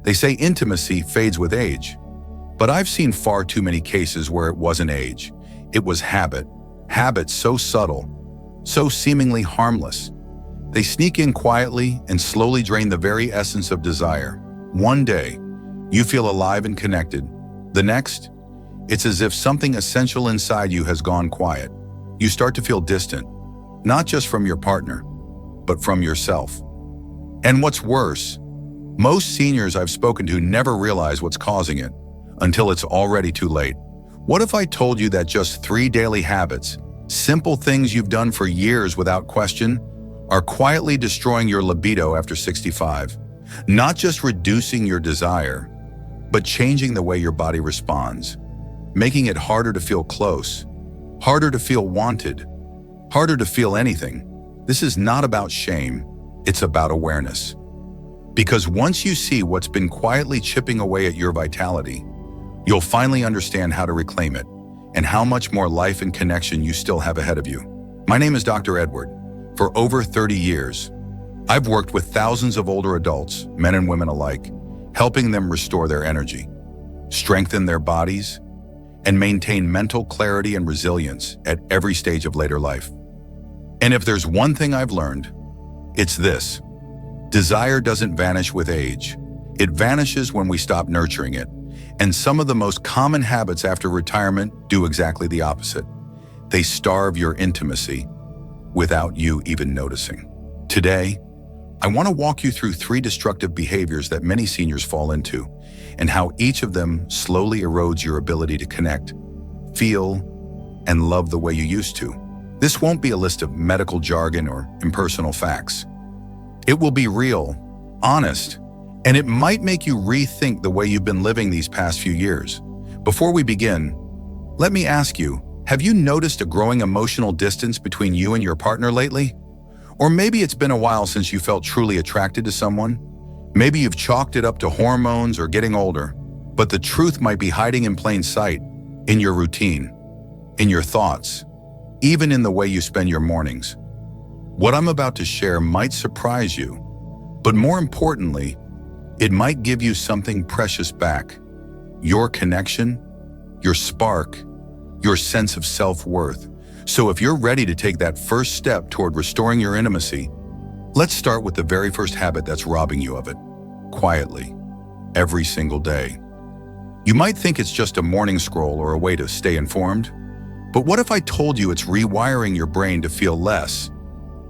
They say intimacy fades with age, but I've seen far too many cases where it wasn't age. It was habit. Habits so subtle, so seemingly harmless. They sneak in quietly and slowly drain the very essence of desire. One day, you feel alive and connected. The next, it's as if something essential inside you has gone quiet. You start to feel distant, not just from your partner, but from yourself. And what's worse, most seniors I've spoken to never realize what's causing it until it's already too late. What if I told you that just 3 daily habits, simple things you've done for years without question, are quietly destroying your libido after 65? Not just reducing your desire, but changing the way your body responds, making it harder to feel close, harder to feel wanted, harder to feel anything. This is not about shame, it's about awareness. Because once you see what's been quietly chipping away at your vitality, you'll finally understand how to reclaim it and how much more life and connection you still have ahead of you. My name is Dr. Edward. For over 30 years, I've worked with thousands of older adults, men and women alike, helping them restore their energy, strengthen their bodies, and maintain mental clarity and resilience at every stage of later life. And if there's one thing I've learned, it's this: desire doesn't vanish with age. It vanishes when we stop nurturing it. And some of the most common habits after retirement do exactly the opposite. They starve your intimacy without you even noticing. Today, I want to walk you through 3 destructive behaviors that many seniors fall into, and how each of them slowly erodes your ability to connect, feel, and love the way you used to. This won't be a list of medical jargon or impersonal facts. It will be real, honest, and it might make you rethink the way you've been living these past few years. Before we begin, let me ask you, have you noticed a growing emotional distance between you and your partner lately? Or maybe it's been a while since you felt truly attracted to someone. Maybe you've chalked it up to hormones or getting older, but the truth might be hiding in plain sight, in your routine, in your thoughts, even in the way you spend your mornings. What I'm about to share might surprise you, but more importantly, it might give you something precious back: your connection, your spark, your sense of self-worth. So if you're ready to take that first step toward restoring your intimacy, let's start with the very first habit that's robbing you of it, quietly, every single day. You might think it's just a morning scroll or a way to stay informed, but what if I told you it's rewiring your brain to feel less,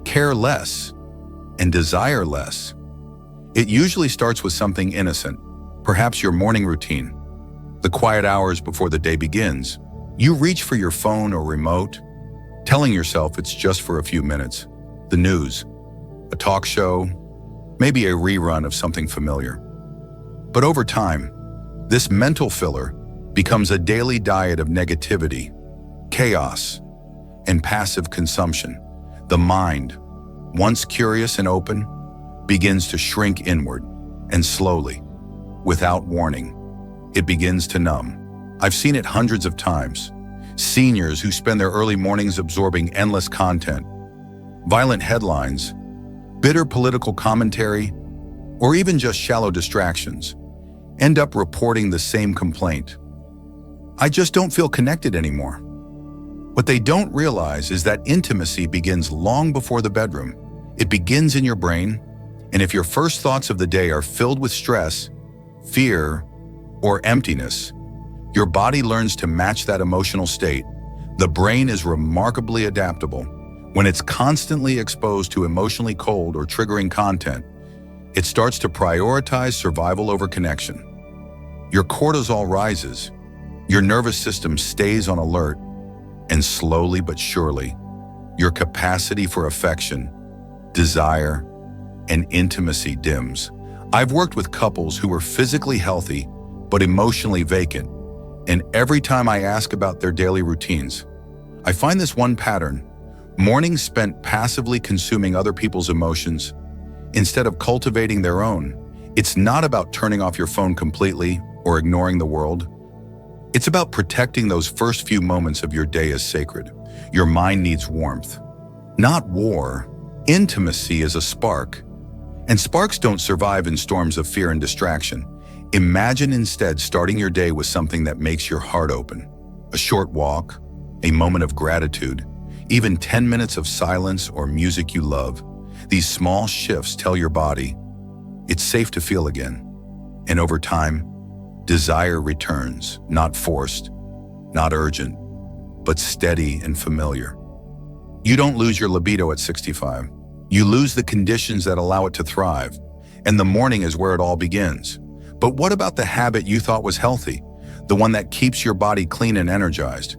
care less, and desire less? It usually starts with something innocent, perhaps your morning routine. The quiet hours before the day begins, you reach for your phone or remote, telling yourself it's just for a few minutes. The news, a talk show, maybe a rerun of something familiar. But over time, this mental filler becomes a daily diet of negativity, chaos, and passive consumption. The mind, once curious and open, begins to shrink inward, and slowly, without warning, it begins to numb. I've seen it hundreds of times. Seniors who spend their early mornings absorbing endless content, violent headlines, bitter political commentary, or even just shallow distractions, end up reporting the same complaint: I just don't feel connected anymore. What they don't realize is that intimacy begins long before the bedroom. It begins in your brain, and if your first thoughts of the day are filled with stress, fear, or emptiness, your body learns to match that emotional state. The brain is remarkably adaptable. When it's constantly exposed to emotionally cold or triggering content, it starts to prioritize survival over connection. Your cortisol rises, your nervous system stays on alert, and slowly but surely, your capacity for affection, desire, and intimacy dims. I've worked with couples who were physically healthy but emotionally vacant, and every time I ask about their daily routines, I find this one pattern: mornings spent passively consuming other people's emotions instead of cultivating their own. It's not about turning off your phone completely or ignoring the world. It's about protecting those first few moments of your day as sacred. Your mind needs warmth, not war. Intimacy is a spark, and sparks don't survive in storms of fear and distraction. Imagine instead starting your day with something that makes your heart open. A short walk, a moment of gratitude, even 10 minutes of silence or music you love. These small shifts tell your body it's safe to feel again. And over time, desire returns, not forced, not urgent, but steady and familiar. You don't lose your libido at 65. You lose the conditions that allow it to thrive. And the morning is where it all begins. But what about the habit you thought was healthy? The one that keeps your body clean and energized?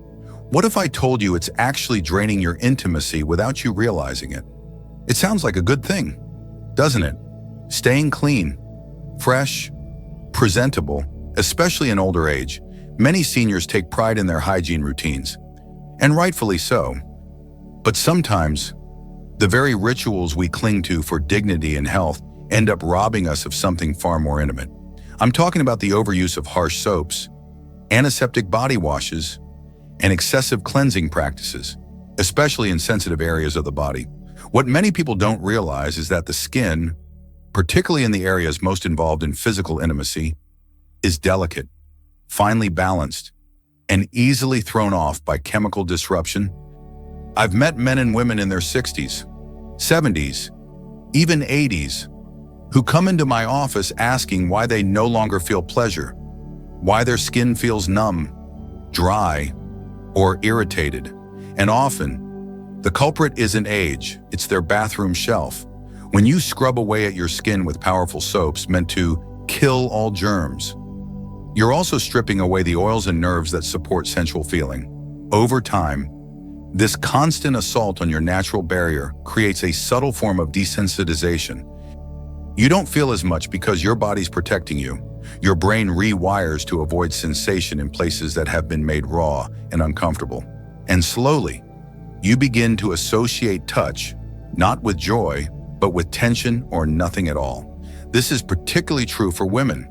What if I told you it's actually draining your intimacy without you realizing it? It sounds like a good thing, doesn't it? Staying clean, fresh, presentable, especially in older age. Many seniors take pride in their hygiene routines, and rightfully so. But sometimes, the very rituals we cling to for dignity and health end up robbing us of something far more intimate. I'm talking about the overuse of harsh soaps, antiseptic body washes, and excessive cleansing practices, especially in sensitive areas of the body. What many people don't realize is that the skin, particularly in the areas most involved in physical intimacy, is delicate, finely balanced, and easily thrown off by chemical disruption. I've met men and women in their 60s, 70s, even 80s, who come into my office asking why they no longer feel pleasure, why their skin feels numb, dry, or irritated. And often, the culprit isn't age, it's their bathroom shelf. When you scrub away at your skin with powerful soaps meant to kill all germs, you're also stripping away the oils and nerves that support sensual feeling. Over time, this constant assault on your natural barrier creates a subtle form of desensitization. You don't feel as much because your body's protecting you. Your brain rewires to avoid sensation in places that have been made raw and uncomfortable. And slowly, you begin to associate touch, not with joy, but with tension or nothing at all. This is particularly true for women,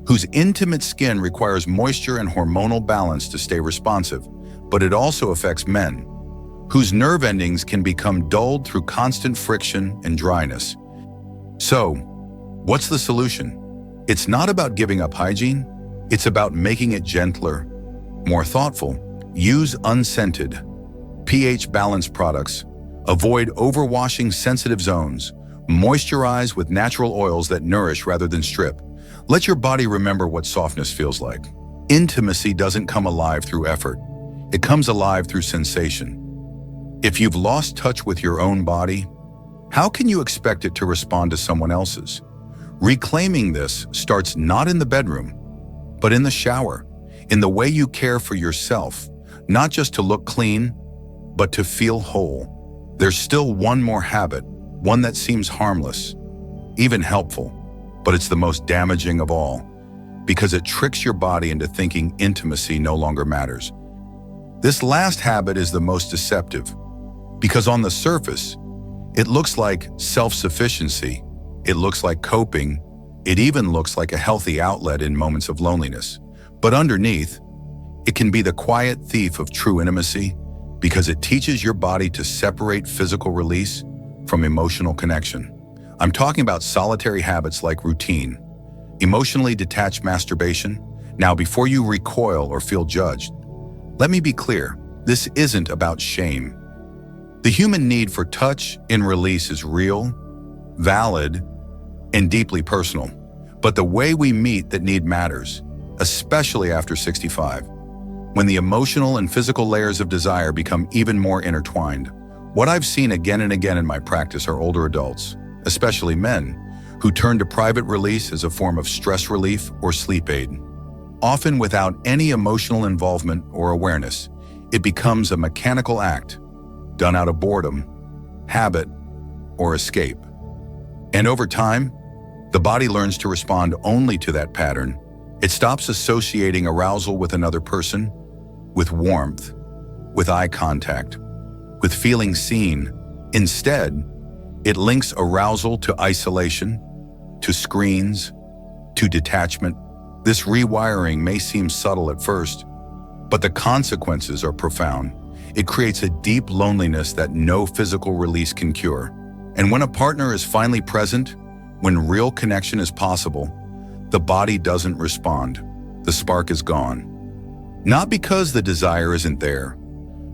whose intimate skin requires moisture and hormonal balance to stay responsive, but it also affects men, whose nerve endings can become dulled through constant friction and dryness. So, what's the solution? It's not about giving up hygiene, it's about making it gentler, more thoughtful. Use unscented, pH-balanced products, avoid overwashing sensitive zones, moisturize with natural oils that nourish rather than strip. Let your body remember what softness feels like. Intimacy doesn't come alive through effort, it comes alive through sensation. If you've lost touch with your own body, how can you expect it to respond to someone else's? Reclaiming this starts not in the bedroom, but in the shower, in the way you care for yourself, not just to look clean, but to feel whole. There's still one more habit, one that seems harmless, even helpful, but it's the most damaging of all, because it tricks your body into thinking intimacy no longer matters. This last habit is the most deceptive, because on the surface, it looks like self-sufficiency, it looks like coping, it even looks like a healthy outlet in moments of loneliness. But underneath, it can be the quiet thief of true intimacy because it teaches your body to separate physical release from emotional connection. I'm talking about solitary habits like routine, emotionally detached masturbation. Now, before you recoil or feel judged, let me be clear, this isn't about shame. The human need for touch and release is real, valid, and deeply personal. But the way we meet that need matters, especially after 65, when the emotional and physical layers of desire become even more intertwined. What I've seen again and again in my practice are older adults, especially men, who turn to private release as a form of stress relief or sleep aid. Often without any emotional involvement or awareness, it becomes a mechanical act, done out of boredom, habit, or escape. And over time, the body learns to respond only to that pattern. It stops associating arousal with another person, with warmth, with eye contact, with feeling seen. Instead, it links arousal to isolation, to screens, to detachment. This rewiring may seem subtle at first, but the consequences are profound. It creates a deep loneliness that no physical release can cure. And when a partner is finally present, when real connection is possible, the body doesn't respond. The spark is gone. Not because the desire isn't there,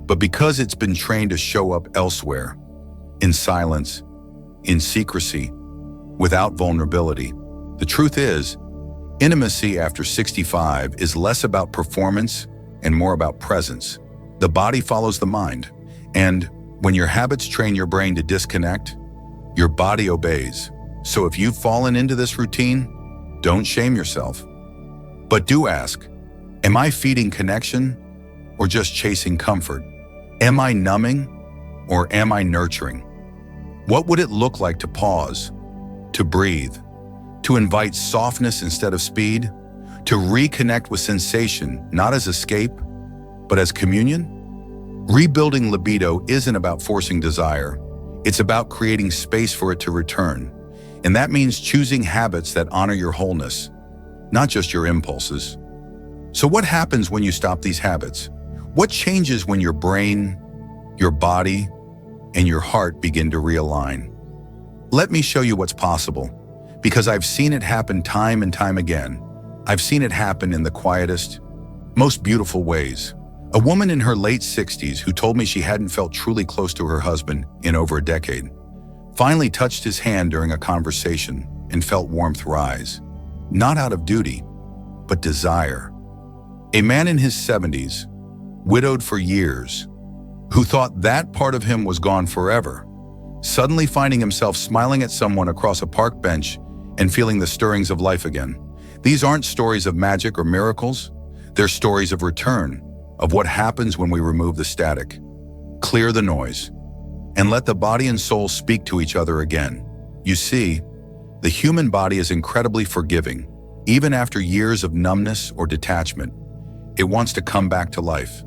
but because it's been trained to show up elsewhere, in silence, in secrecy, without vulnerability. The truth is, intimacy after 65 is less about performance and more about presence. The body follows the mind, and when your habits train your brain to disconnect, your body obeys. So if you've fallen into this routine, don't shame yourself. But do ask, am I feeding connection or just chasing comfort? Am I numbing or am I nurturing? What would it look like to pause, to breathe, to invite softness instead of speed, to reconnect with sensation, not as escape, but as communion? Rebuilding libido isn't about forcing desire. It's about creating space for it to return. And that means choosing habits that honor your wholeness, not just your impulses. So what happens when you stop these habits? What changes when your brain, your body, and your heart begin to realign? Let me show you what's possible, because I've seen it happen time and time again. I've seen it happen in the quietest, most beautiful ways. A woman in her late 60s who told me she hadn't felt truly close to her husband in over a decade, finally touched his hand during a conversation and felt warmth rise, not out of duty, but desire. A man in his 70s, widowed for years, who thought that part of him was gone forever, suddenly finding himself smiling at someone across a park bench and feeling the stirrings of life again. These aren't stories of magic or miracles. They're stories of return, of what happens when we remove the static, clear the noise, and let the body and soul speak to each other again. You see, the human body is incredibly forgiving. Even after years of numbness or detachment, it wants to come back to life.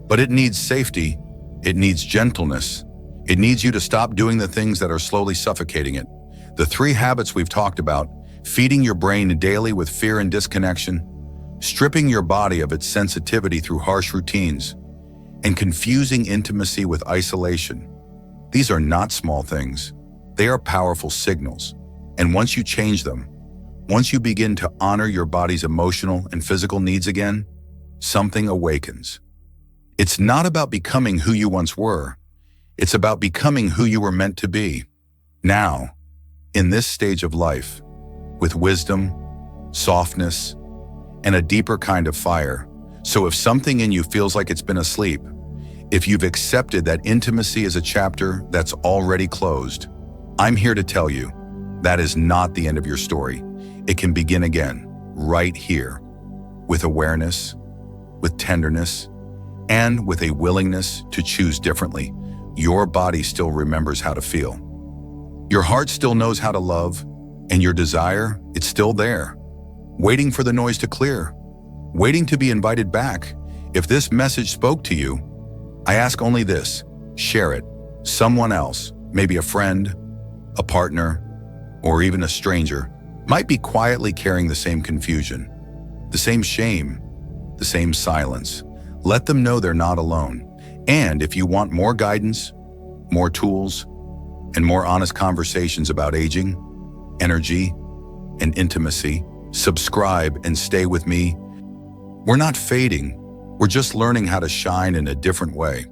But it needs safety, it needs gentleness, it needs you to stop doing the things that are slowly suffocating it. The 3 habits we've talked about: feeding your brain daily with fear and disconnection, stripping your body of its sensitivity through harsh routines, and confusing intimacy with isolation. These are not small things. They are powerful signals. And once you change them, once you begin to honor your body's emotional and physical needs again, something awakens. It's not about becoming who you once were. It's about becoming who you were meant to be. Now, in this stage of life, with wisdom, softness, and a deeper kind of fire. So if something in you feels like it's been asleep, if you've accepted that intimacy is a chapter that's already closed, I'm here to tell you that is not the end of your story. It can begin again, right here, with awareness, with tenderness, and with a willingness to choose differently. Your body still remembers how to feel. Your heart still knows how to love, and your desire, it's still there, waiting for the noise to clear, waiting to be invited back. If this message spoke to you, I ask only this: share it. Someone else, maybe a friend, a partner, or even a stranger, might be quietly carrying the same confusion, the same shame, the same silence. Let them know they're not alone. And if you want more guidance, more tools, and more honest conversations about aging, energy, and intimacy, subscribe and stay with me. We're not fading, we're just learning how to shine in a different way.